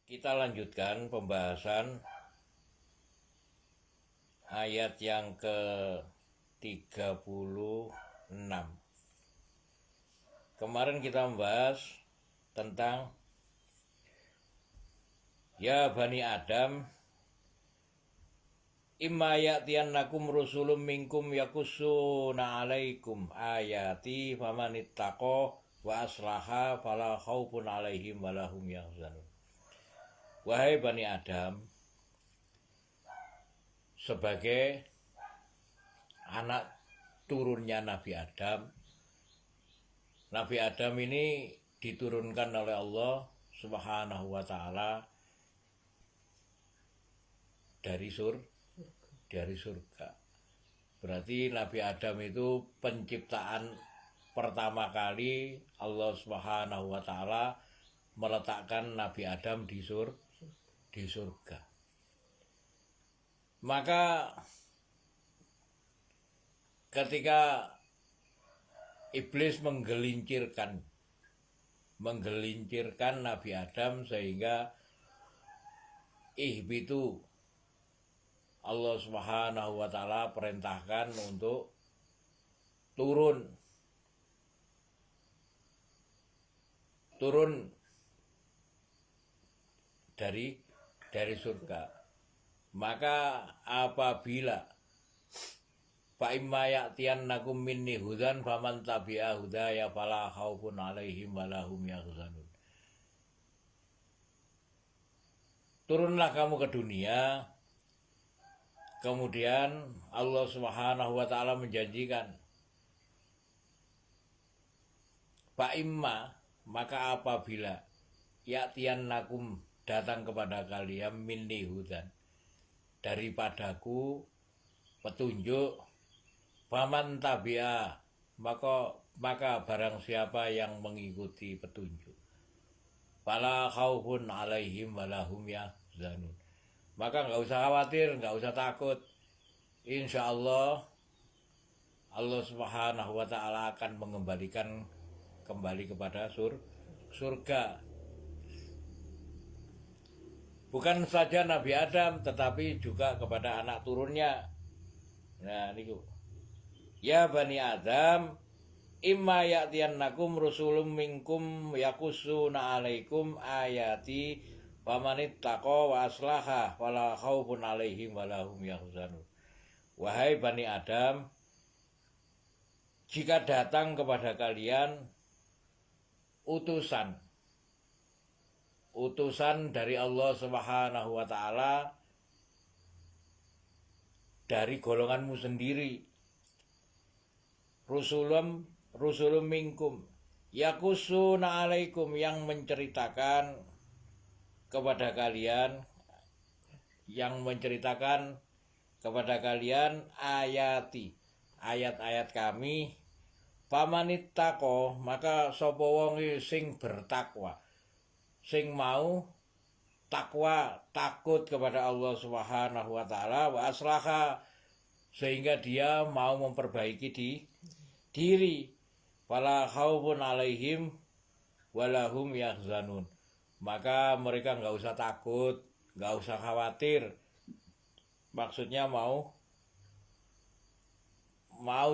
Kita lanjutkan pembahasan ayat yang ke-36. Kemarin kita membahas tentang ya Bani Adam, imma ya'tiyannakum rusulun minkum yakussuna alaikum ayati famanittaqa wa aslaha fala khaufun alaihim walahum yahzanun. Wahai Bani Adam, sebagai anak turunnya Nabi Adam, Nabi Adam ini diturunkan oleh Allah Subhanahu wa Ta'ala dari surga. Berarti Nabi Adam itu penciptaan pertama kali Allah Subhanahu wa Ta'ala meletakkan Nabi Adam di surga. Maka ketika iblis menggelincirkan Nabi Adam sehingga ihbitu, Allah Subhanahu wa Ta'ala perintahkan untuk turun dari surga. Maka apabila fa imma ya'tiyannakum minni hudan faman tabi'a hudaya fala khaufun 'alaihim walahum yahzanun. Turunlah kamu ke dunia. Kemudian Allah Subhanahu wa Ta'ala menjanjikan, fa imma, maka apabila ya'tiyannakum, datang kepada kalian minni hudan, daripadaku petunjuk, faman tabi'a, maka barang siapa yang mengikuti petunjuk, fala khaufun 'alaihim walahum yahzanun, maka nggak usah khawatir, nggak usah takut. Insya Allah Subhanahu wa Ta'ala akan mengembalikan kembali kepada surga. Bukan saja Nabi Adam, tetapi juga kepada anak turunnya. Nah, ini ya Bani Adam, imma ya'tiyannakum rusulun minkum yakussuna alaikum ayati famanittaqa wa aslaha wala khaufun alaihim walahum yahzanun. Wahai Bani Adam, jika datang kepada kalian utusan dari Allah Subhanahu wa Ta'ala dari golonganmu sendiri, rusulum minkum yakussuna alaikum, yang menceritakan kepada kalian ayati, ayat-ayat kami, famanittaqo, maka sapa wong sing bertakwa, sing mau takwa, takut kepada Allah Subhanahu wa Ta'ala, wa aslaha, sehingga dia mau memperbaiki diri, fala khaufun alaihim walahum yahzanun, maka mereka nggak usah takut, nggak usah khawatir. Maksudnya mau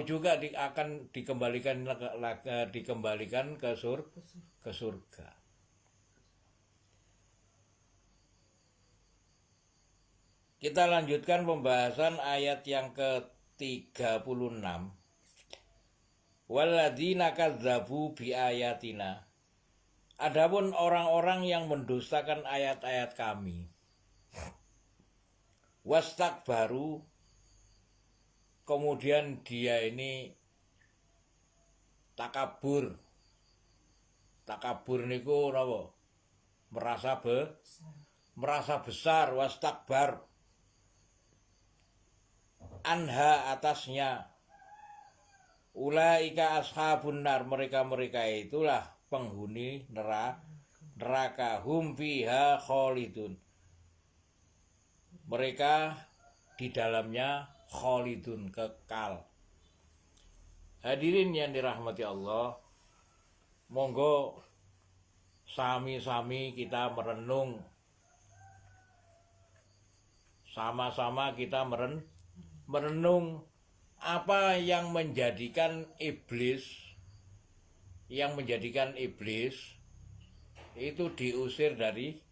juga akan dikembalikan ke surga. Kita lanjutkan pembahasan ayat yang ke-36. Walladzina kadzdzabu biayatina, adapun orang-orang yang mendustakan ayat-ayat kami, wastakbaru, kemudian dia ini takabur niku napa? Merasa besar, wastakbar, anha, atasnya, ulaika ashabun nar, mereka itulah penghuni neraka, hum fiha khalidun, mereka di dalamnya khalidun, kekal. Hadirin yang dirahmati Allah, monggo sami-sami kita merenung sama-sama kita merenung apa yang menjadikan iblis itu diusir dari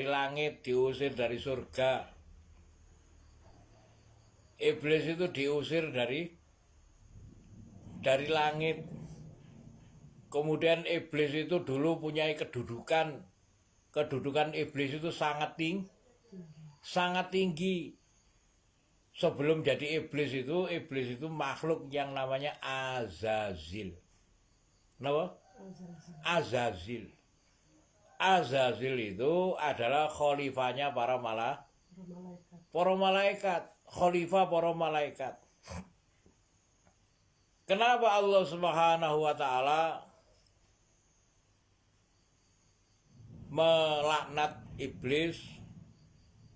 langit, diusir dari surga. Iblis itu diusir dari langit. Kemudian iblis itu dulu punya kedudukan iblis itu sangat tinggi. Sebelum jadi iblis itu makhluk yang namanya Azazil. Kenapa? Azazil itu adalah khalifahnya para malaikat, khalifah para malaikat. Kenapa Allah Subhanahu wa taala melaknat iblis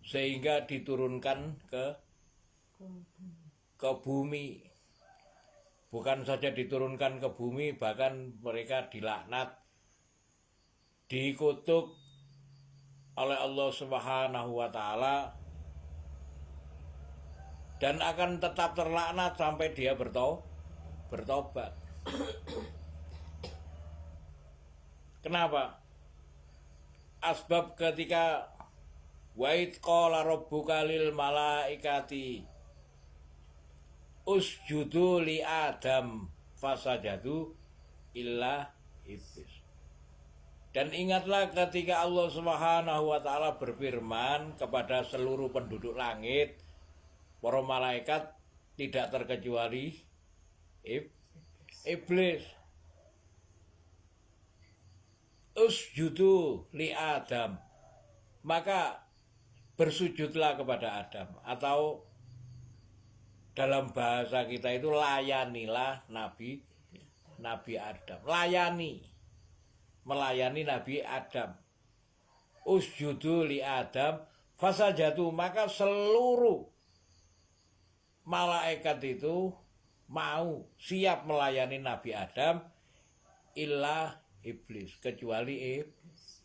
sehingga diturunkan ke bumi? Bukan saja diturunkan ke bumi, bahkan mereka dilaknat, dikutuk oleh Allah Subhanahu wa taala, dan akan tetap terlaknat sampai dia bertobat. Kenapa? Asbab ketika wa'id qala rabbuka lil malaikati usjudu li Adam fasajadu illa iblis. Dan ingatlah ketika Allah Subhanahu wa taala berfirman kepada seluruh penduduk langit, para malaikat, tidak terkecuali iblis. Usjudu li Adam, maka bersujudlah kepada Adam, atau dalam bahasa kita itu layanilah Nabi Adam. Melayani Nabi Adam. Usjudu li Adam fasajadu, maka seluruh malaikat itu mau siap melayani Nabi Adam illa iblis, kecuali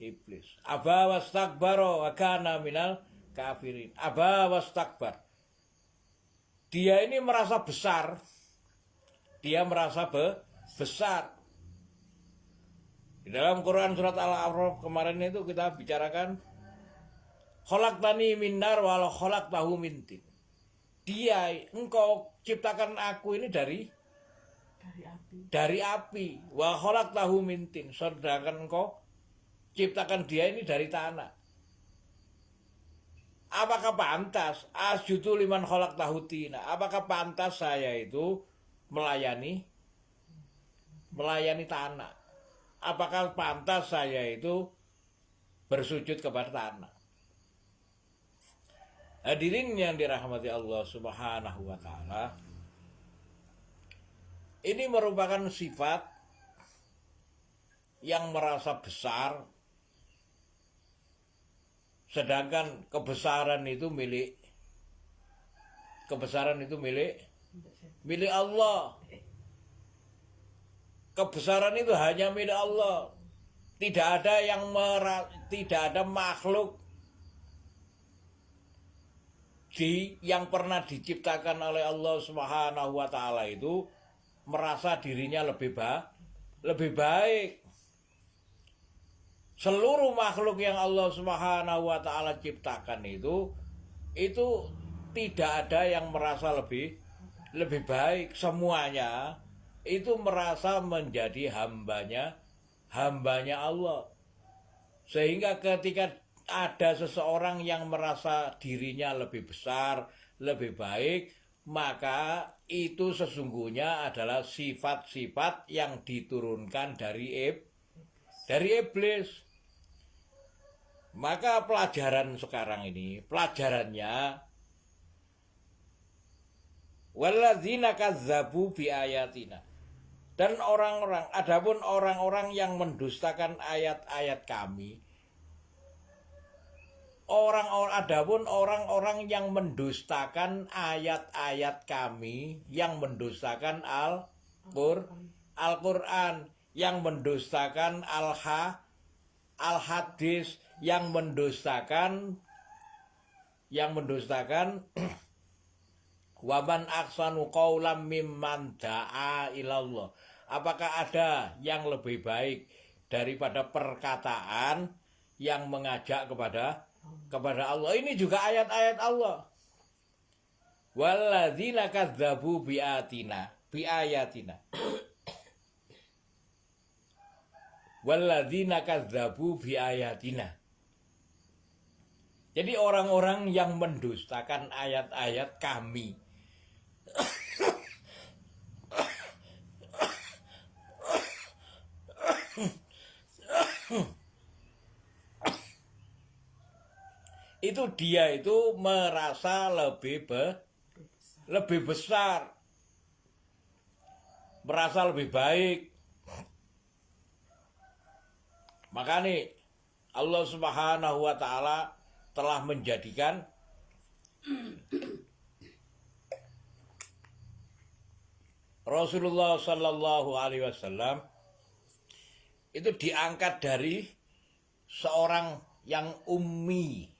iblis. Aba wastakbara wa kana minal kafirin. Aba wastakbar, dia ini merasa besar. Dia merasa besar. Di dalam Quran surat Al-A'raf kemarin itu kita bicarakan, khalaqtani min nar wa khalaqtahu min tin. Engkau ciptakan aku ini dari api. Wa khalaqtahu min tin. Sedangkan engkau ciptakan dia ini dari tanah. Apakah pantas asjudu liman khalaqtahu tina? Apakah pantas saya itu melayani tanah? Apakah pantas saya itu bersujud kepada tanah? Hadirin yang dirahmati Allah Subhanahu wa taala, ini merupakan sifat yang merasa besar, sedangkan kebesaran itu milik Allah. Kebesaran itu hanya milik Allah. Tidak ada makhluk yang pernah diciptakan oleh Allah Subhanahu wa taala itu merasa dirinya lebih baik. Seluruh makhluk yang Allah Subhanahu wa taala ciptakan itu tidak ada yang merasa lebih baik. Semuanya itu merasa menjadi hambanya Allah. Sehingga ketika ada seseorang yang merasa dirinya lebih besar, lebih baik, maka itu sesungguhnya adalah sifat-sifat yang diturunkan dari iblis. Maka pelajaran sekarang ini, pelajarannya, walladzina kazzabu bi ayatina. Dan adapun orang-orang yang mendustakan ayat-ayat kami, adapun orang-orang yang mendustakan ayat-ayat kami, yang mendustakan Al-Qur'an, yang mendustakan al-hadis yang mendustakan waman ahsanu qaulam mimman da'a ilallah. Apakah ada yang lebih baik daripada perkataan yang mengajak kepada Allah? Ini juga ayat-ayat Allah. Walladzina kadzdzabu biayatina. Walladzina kadzdzabu biayatina. Jadi orang-orang yang mendustakan ayat-ayat kami itu dia itu merasa lebih besar, merasa lebih baik. Maka nih Allah Subhanahu wa taala telah menjadikan Rasulullah Sallallahu Alaihi Wasallam itu diangkat dari seorang yang ummi,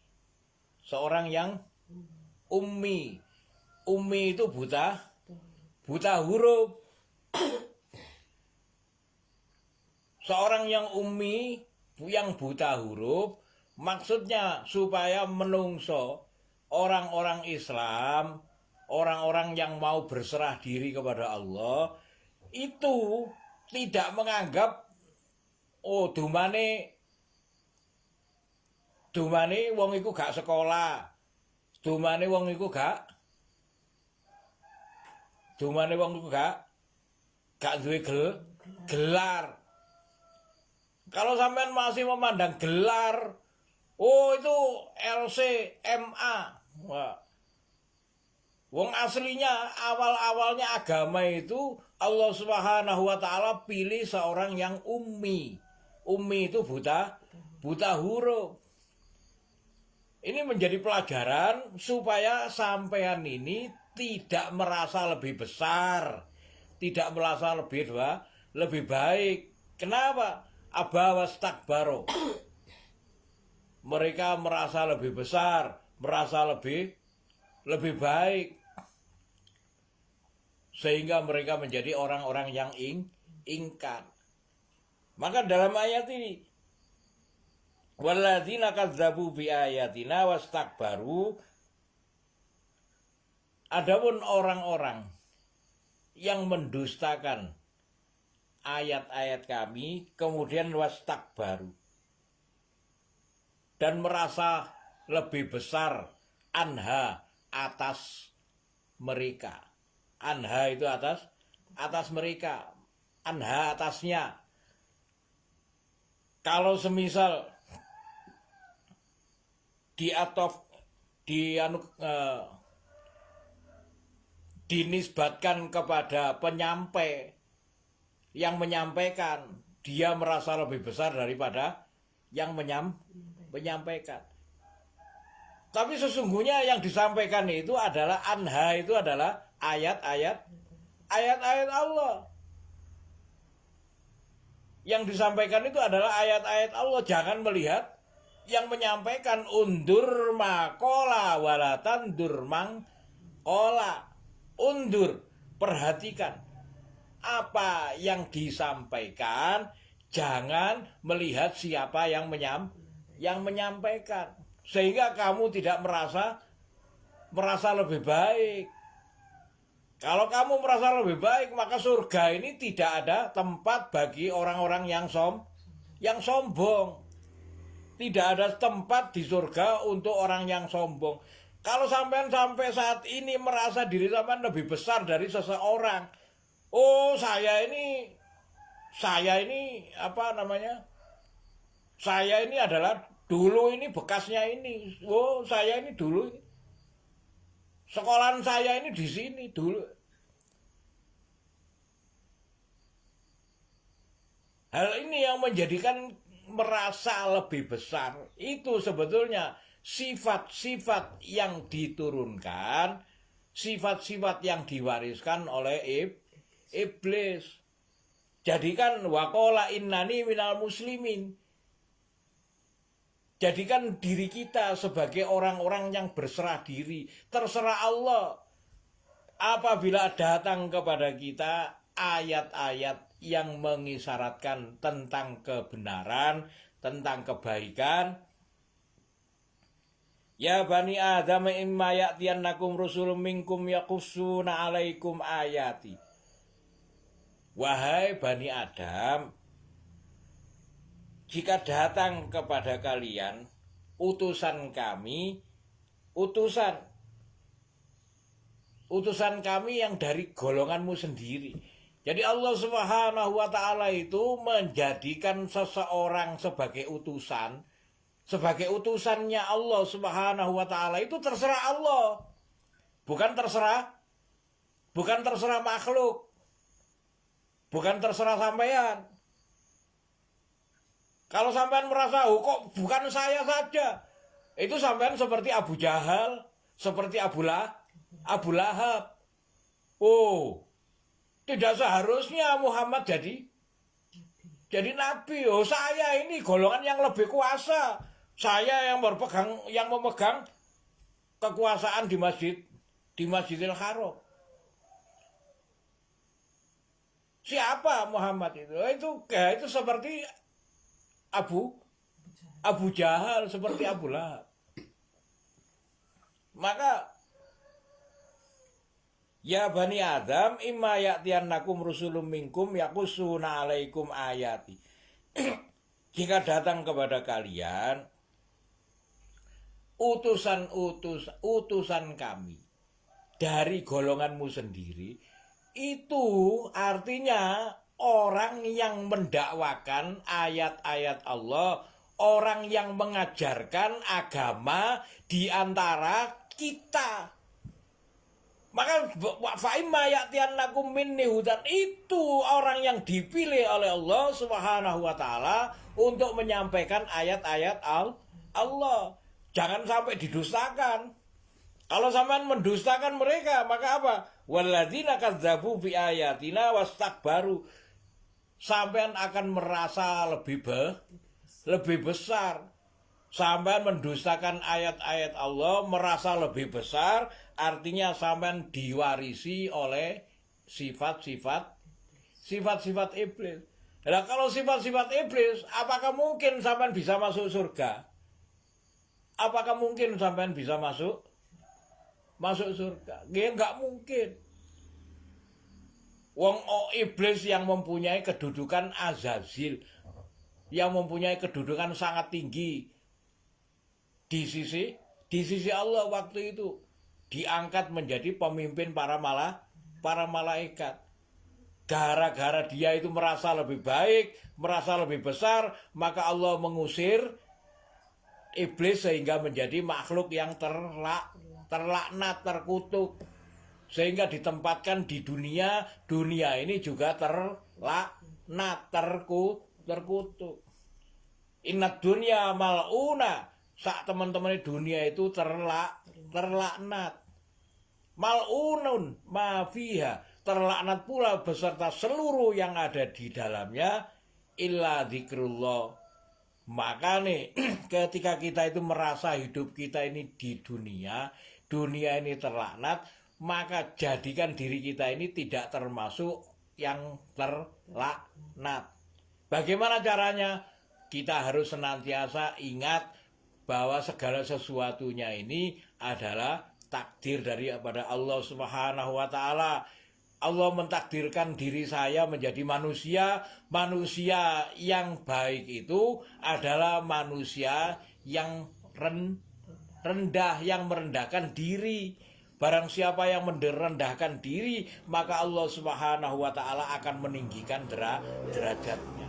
ummi itu buta huruf. Seorang yang ummi, yang buta huruf, maksudnya supaya menungso orang-orang Islam, orang-orang yang mau berserah diri kepada Allah, itu tidak menganggap dumane wong iku gak sekolah, dumane wong iku gak duwe gelar. Kalau sampean masih memandang gelar, itu LCMA. Wah. Wong aslinya awal-awalnya agama itu Allah Subhanahu wa taala pilih seorang yang ummi. Ummi itu buta huruf. Ini menjadi pelajaran supaya sampean ini tidak merasa lebih besar, tidak merasa lebih baik. Kenapa? Abawas takbaro. Mereka merasa lebih besar, merasa lebih baik, sehingga mereka menjadi orang-orang yang ingkar. Maka dalam ayat ini, walladzina kadzdzabu biayatina wastakbaru, adapun orang-orang yang mendustakan ayat-ayat kami kemudian wastakbaru dan merasa lebih besar anha atas mereka. Anha itu atas mereka, anha atasnya. Kalau semisal dinisbatkan kepada penyampai yang menyampaikan, dia merasa lebih besar daripada yang menyampaikan. Tapi sesungguhnya yang disampaikan itu adalah anha, itu adalah ayat-ayat Allah. Yang disampaikan itu adalah ayat-ayat Allah. Jangan melihat yang menyampaikan undur makola walatan durmang kola. Undur, perhatikan apa yang disampaikan, jangan melihat siapa yang menyampaikan, sehingga kamu tidak merasa lebih baik. Kalau kamu merasa lebih baik, maka surga ini tidak ada tempat bagi orang-orang yang sombong. Tidak ada tempat di surga untuk orang yang sombong. Kalau sampai saat ini merasa diri sampean lebih besar dari seseorang, saya ini apa namanya? Saya ini adalah dulu ini bekasnya ini. Saya ini dulu ini. Sekolahan saya ini di sini dulu. Hal ini yang menjadikan merasa lebih besar. Itu sebetulnya sifat-sifat yang diturunkan, sifat-sifat yang diwariskan oleh iblis. Jadikan waqala innani minal muslimin. Jadikan diri kita sebagai orang-orang yang berserah diri. Terserah Allah. Apabila datang kepada kita ayat-ayat yang mengisyaratkan tentang kebenaran, tentang kebaikan. Ya bani Adam imma ya'tiyannakum rusulun minkum yaqussuna 'alaikum ayati. Wahai bani Adam, jika datang kepada kalian utusan kami, utusan kami yang dari golonganmu sendiri. Jadi Allah Subhanahu wa ta'ala itu menjadikan seseorang sebagai utusan. Sebagai utusannya Allah Subhanahu wa ta'ala itu terserah Allah. Bukan terserah makhluk. Bukan terserah sampean. Kalau sampean merasa, kok bukan saya saja. Itu sampean seperti Abu Jahal, seperti Abu Lahab. Oh, tidak seharusnya Muhammad jadi nabi. Oh, saya ini golongan yang lebih kuasa. Saya yang memegang kekuasaan di Masjidil Haram. Siapa Muhammad itu? Itu seperti Abu Jahal, seperti Abu Lahab. Maka ya bani Adam imma ya'tiyannakum rusulun minkum yaqussuna 'alaikum ayati. Jika datang kepada kalian utusan kami dari golonganmu sendiri, itu artinya orang yang mendakwakan ayat-ayat Allah, orang yang mengajarkan agama di antara kita. Maka fa'imma ya'tiyannakum minni hudan, itu orang yang dipilih oleh Allah Subhanahu wa ta'ala untuk menyampaikan ayat-ayat Allah. Jangan sampai didustakan. Kalau sampean mendustakan mereka, maka apa? Walladzina kadzdzabu bi ayatina wastakbaru. Sampean akan merasa lebih besar. Sampean mendustakan ayat-ayat Allah, merasa lebih besar, artinya sampean diwarisi oleh sifat-sifat iblis. Nah, kalau sifat-sifat iblis, apakah mungkin sampean bisa masuk surga? Apakah mungkin sampean bisa masuk surga? Ya enggak mungkin. Iblis yang mempunyai kedudukan azazil, yang mempunyai kedudukan sangat tinggi di sisi Allah waktu itu, diangkat menjadi pemimpin para malaikat. Gara-gara dia itu merasa lebih baik, merasa lebih besar, maka Allah mengusir iblis sehingga menjadi makhluk yang terlaknat, terkutuk, sehingga ditempatkan di dunia ini juga terlaknat, terkutuk. Inna dunya mal'una, sak teman-teman dunia itu terlaknat. Mal'unun ma fiha, terlaknat pula beserta seluruh yang ada di dalamnya, illa dzikrullah. Maka nih, ketika kita itu merasa hidup kita ini di dunia ini terlaknat, maka jadikan diri kita ini tidak termasuk yang terlaknat. Bagaimana caranya? Kita harus senantiasa ingat bahwa segala sesuatunya ini adalah takdir daripada Allah Subhanahu wa ta'ala. Allah mentakdirkan diri saya menjadi manusia. Manusia yang baik itu adalah manusia yang rendah, yang merendahkan diri. Barang siapa yang merendahkan diri, maka Allah Subhanahu wa ta'ala akan meninggikan derajatnya.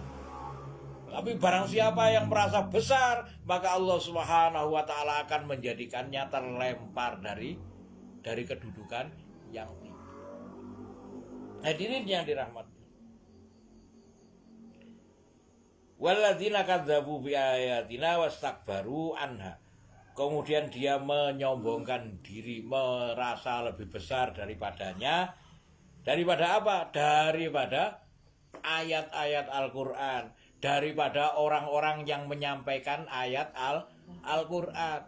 Tapi barang siapa yang merasa besar, maka Allah Subhanahu wa ta'ala akan menjadikannya terlempar dari kedudukan yang tinggi. Hadirin yang dirahmati. Walladzina kadzdzabu bi ayatina wastakbaru anha. Kemudian dia menyombongkan diri, merasa lebih besar daripadanya. Daripada apa? Daripada ayat-ayat Al-Quran, daripada orang-orang yang menyampaikan ayat Al-Quran.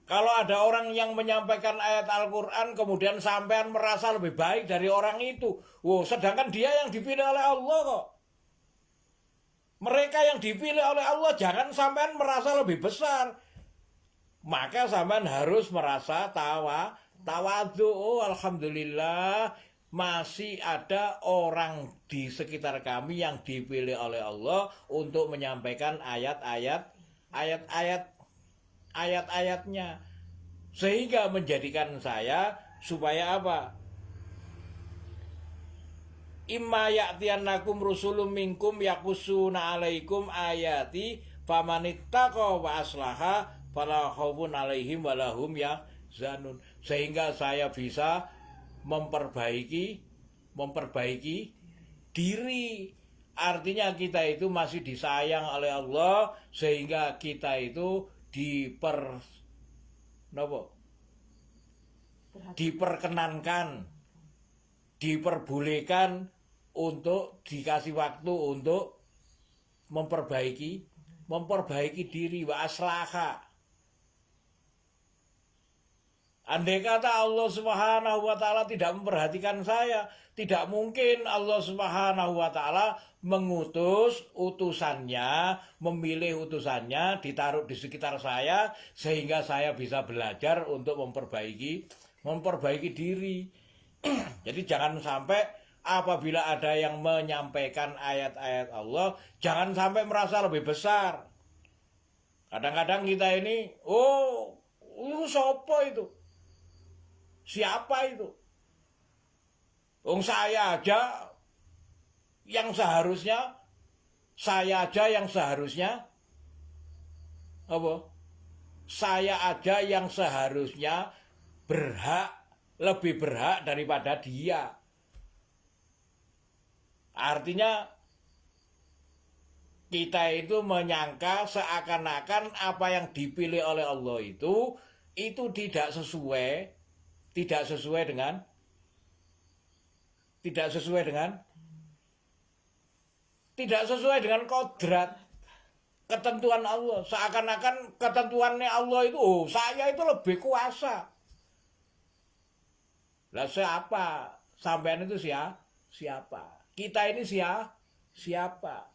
Kalau ada orang yang menyampaikan ayat Al-Quran kemudian sampean merasa lebih baik dari orang itu, sedangkan dia yang dipilih oleh Allah kok. Mereka yang dipilih oleh Allah, jangan sampean merasa lebih besar. Maka sampean harus merasa tawadhu. Alhamdulillah masih ada orang di sekitar kami yang dipilih oleh Allah untuk menyampaikan ayat-ayatnya, sehingga menjadikan saya supaya apa? Imma ya'tiyannakum rusulun minkum yaqussuna 'alaikum ayati famanittaqa wa aslaha fala khaufun 'alaihim wala hum yahzanun. Sehingga saya bisa memperbaiki diri. Artinya kita itu masih disayang oleh Allah, sehingga kita itu diperkenankan, diperbolehkan untuk dikasih waktu untuk memperbaiki diri. Wa aslaha. Andai kata Allah Subhanahu wa ta'ala tidak memperhatikan saya, tidak mungkin Allah Subhanahu wa ta'ala mengutus utusannya, memilih utusannya, ditaruh di sekitar saya, sehingga saya bisa belajar untuk memperbaiki diri. Jadi jangan sampai apabila ada yang menyampaikan ayat-ayat Allah, jangan sampai merasa lebih besar. Kadang-kadang kita ini, siapa itu? Siapa itu? Saya aja yang seharusnya Saya aja yang seharusnya lebih berhak daripada dia. Artinya kita itu menyangka seakan-akan apa yang dipilih oleh Allah itu tidak sesuai dengan kodrat, ketentuan Allah. Seakan-akan ketentuannya Allah itu, saya itu lebih kuasa. Lah siapa? Sampean itu siapa? Kita ini siapa?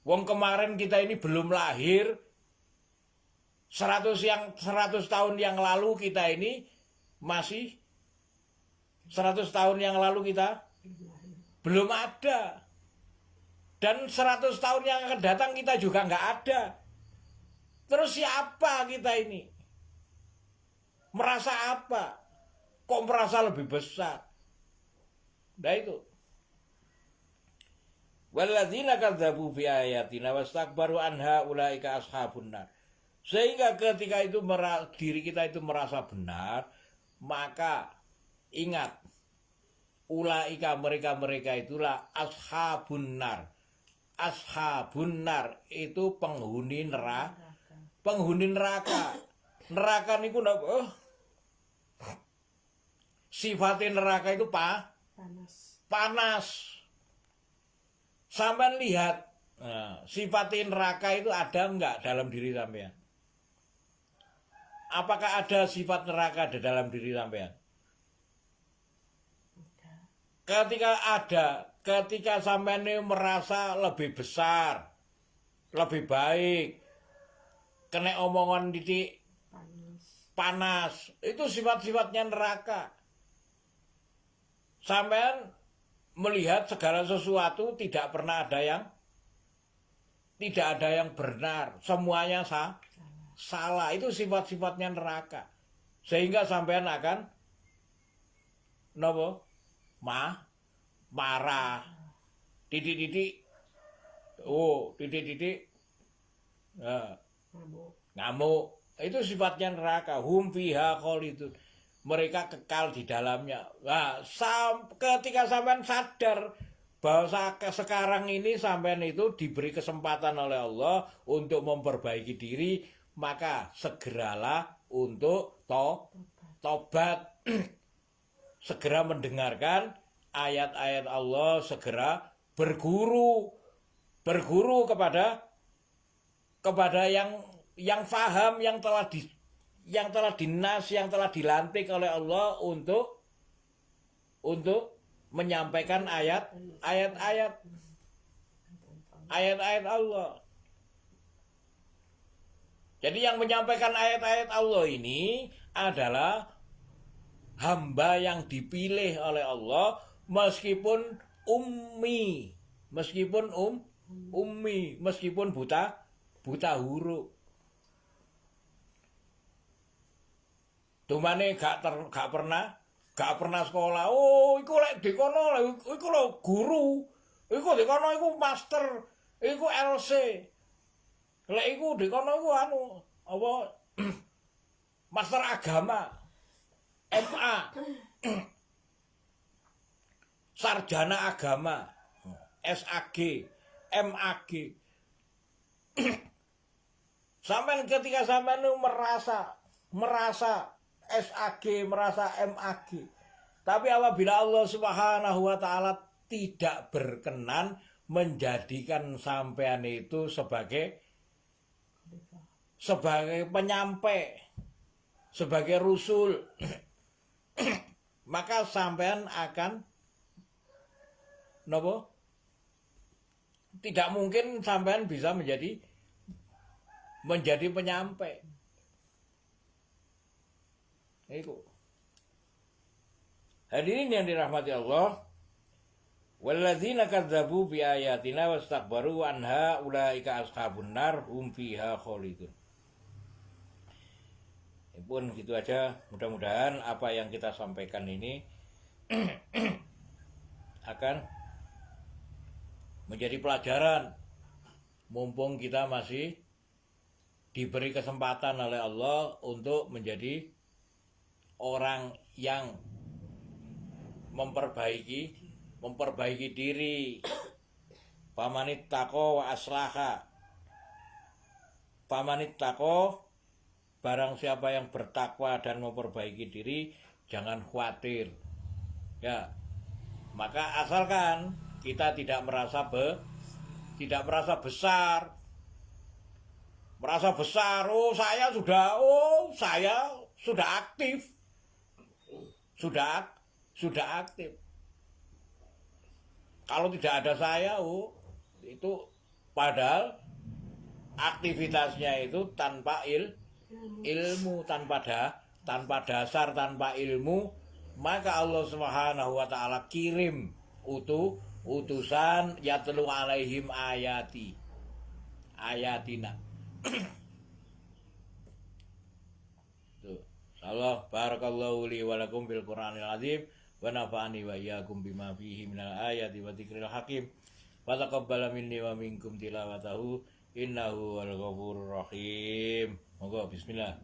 Wong kemarin kita ini belum lahir. 100 tahun yang lalu kita ini masih 100 tahun yang lalu kita belum ada. Dan 100 tahun yang akan datang kita juga nggak ada. Terus siapa kita ini? Merasa apa? Kok merasa lebih besar? Nah itu. Walladzina kadzabu bi ayatina wastakbaru anha ulaika ashabun nar. Sehingga ketika itu diri kita itu merasa benar, maka ingat, ulaika mereka itulah ashabun nar. Ashabun nar itu penghuni neraka. Neraka niku sifatnya neraka itu panas. Sampean lihat, sifatnya neraka itu ada enggak dalam diri sampean? Apakah ada sifat neraka di dalam diri sampean? Ketika sampean ini merasa lebih besar, lebih baik, kena omongan titik panas, itu sifat-sifatnya neraka. Sampean melihat segala sesuatu tidak ada yang benar, semuanya salah. Itu sifat-sifatnya neraka. Sehingga sampean akan marah, titik-titik, ngamuk. Itu sifatnya neraka. Hum fiha khalidun. Mereka kekal di dalamnya. Nah, ketika sampean sadar bahwa sekarang ini sampean itu diberi kesempatan oleh Allah untuk memperbaiki diri, maka segeralah untuk tobat. Segera mendengarkan ayat-ayat Allah, segera berguru kepada yang faham, yang telah dinas, yang telah dilantik oleh Allah untuk menyampaikan ayat-ayat Allah. Jadi yang menyampaikan ayat-ayat Allah ini adalah hamba yang dipilih oleh Allah meskipun ummi, meskipun buta huruf. Tumane gak pernah sekolah. Oh, iku lek dikono iku lho guru. Iku dikono iku master, iku LC. Lek iku dikono iku anu apa master agama. MA. Sarjana agama. SAG, MAG. Sampai ketika sampai merasa SAG, merasa MAG. Tapi apabila Allah Subhanahu wa taala tidak berkenan menjadikan sampean itu sebagai penyampai, sebagai rusul, maka sampean akan nopo? Tidak mungkin sampean bisa menjadi penyampai. Itu. Hadirin yang dirahmati Allah, walladzina kadzdzabu bi ayatina wastakbaru anha ulaika ashabun nar hum fiha khalidun. Pun gitu aja, mudah-mudahan apa yang kita sampaikan ini akan menjadi pelajaran mumpung kita masih diberi kesempatan oleh Allah untuk menjadi orang yang memperbaiki diri. Pamanit tako wa aslaha. Pamanit tako, barang siapa yang bertakwa dan memperbaiki diri, jangan khawatir. Ya, maka asalkan kita tidak merasa besar. Merasa besar, saya sudah aktif. Sudah aktif. Kalau tidak ada saya, itu padahal aktivitasnya itu tanpa ilmu, tanpa dasar, tanpa ilmu, maka Allah Subhanahu wa taala kirim utusan yatlu alaihim ayatina. Allah barakallahu li wa lakum bil Qur'anil azim wa nafa'ani wa iyyakum bima fihi minal ayati wa dzikril hakim wa taqabbala minni wa minkum tilawatahu innahu wal ghafurur rahim. Monggo bismillah.